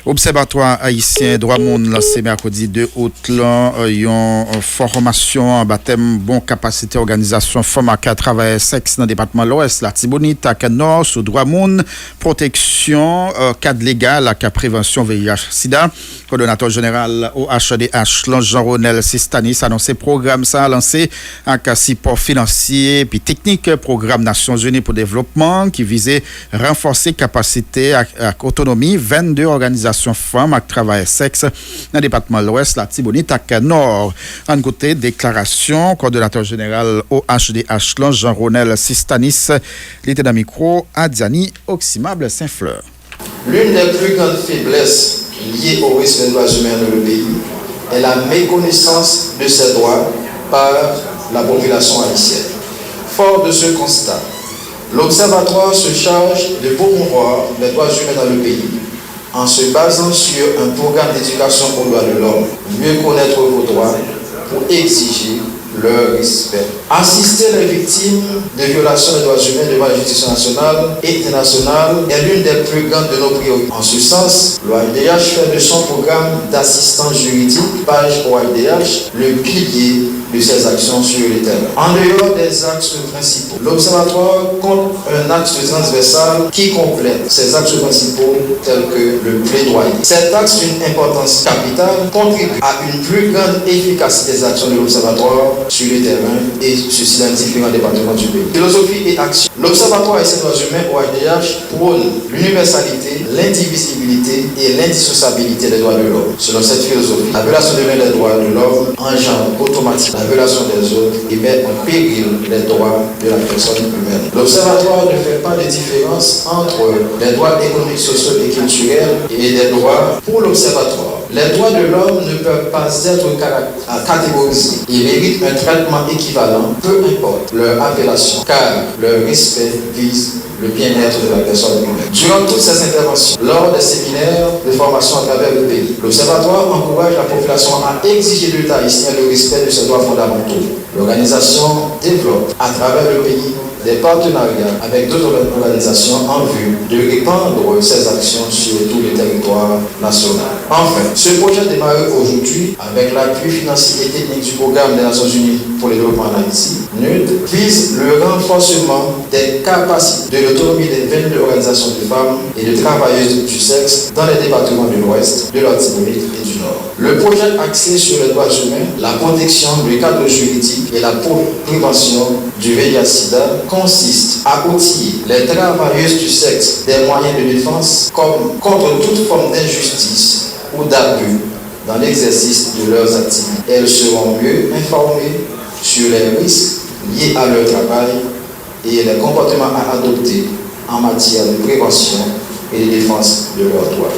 Observatoire haïtien droit monde lancé mercredi 2 août là une formation en baptême bon capacité organisation femme à travail sexe dans le département de l'Ouest la Tibonite à Nord sous droit monde protection cadre légal à prévention VIH sida coordonnateur général au HDH Jean-Ronel Sistanis annoncé programme ça lancé avec support financier puis technique programme Nations Unies pour développement qui visait renforcer capacité à autonomie 22 organisations femmes à travail sexe dans le département de l'Ouest, la Tibonite à Nord. En côté, déclaration, coordonnateur général au HDH Jean-Ronel Sistanis, l'été d'un micro à Diani Oxymable Saint-Fleur. L'une des plus grandes faiblesses liées au respect des droits humains dans le pays est la méconnaissance de ces droits par la population haïtienne. Fort de ce constat, l'Observatoire se charge de promouvoir les droits humains dans le pays en se basant sur un programme d'éducation aux droits de l'homme, mieux connaître vos droits pour exiger leur respect. Assister les victimes de violations des droits humains devant la justice nationale et internationale est l'une des plus grandes de nos priorités. En ce sens, l'OIDH fait de son programme d'assistance juridique, page OIDH, le pilier de ses actions sur le terrain. En dehors des axes principaux, l'Observatoire compte un axe transversal qui complète ces axes principaux tels que le plaidoyer. Cet axe d'une importance capitale contribue à une plus grande efficacité des actions de l'Observatoire sur le terrain et ceci dans différents départements du pays. Philosophie et action. L'Observatoire haïtien des droits humains OIDH prône l'universalité, l'indivisibilité et l'indissociabilité des droits de l'homme. Selon cette philosophie, la violation de l'un des droits de l'homme engendre automatiquement la violation des autres et met en péril les droits de la personne humaine. L'Observatoire ne fait pas de différence entre les droits économiques, sociaux et culturels et des droits pour l'Observatoire. Les droits de l'homme ne peuvent pas être catégorisés. Ils méritent un traitement équivalent, peu importe leur appellation, car leur respect vise le bien-être de la personne humaine. Durant toutes ces interventions, lors des séminaires de formation à travers le pays, l'Observatoire encourage la population à exiger de l'État haïtien le respect de ses droits fondamentaux. L'organisation développe à travers le pays des partenariats avec d'autres organisations en vue de répandre ces actions sur tout le territoire national. Enfin, ce projet démarré aujourd'hui avec l'appui financier et technique du programme des Nations Unies pour le développement en Haïti, NUD, vise le renforcement des capacités de l'autonomie des 22 organisations de femmes et de travailleuses du sexe dans les départements de l'Ouest, de la Tibonite et du Nord. Le projet axé sur les droits humains, la protection du cadre juridique et la prévention du VIH-Sida consiste à outiller les travailleuses du sexe des moyens de défense comme contre toute forme d'injustice ou d'abus dans l'exercice de leurs activités. Elles seront mieux informées sur les risques liés à leur travail et les comportements à adopter en matière de prévention et de défense de leurs droits.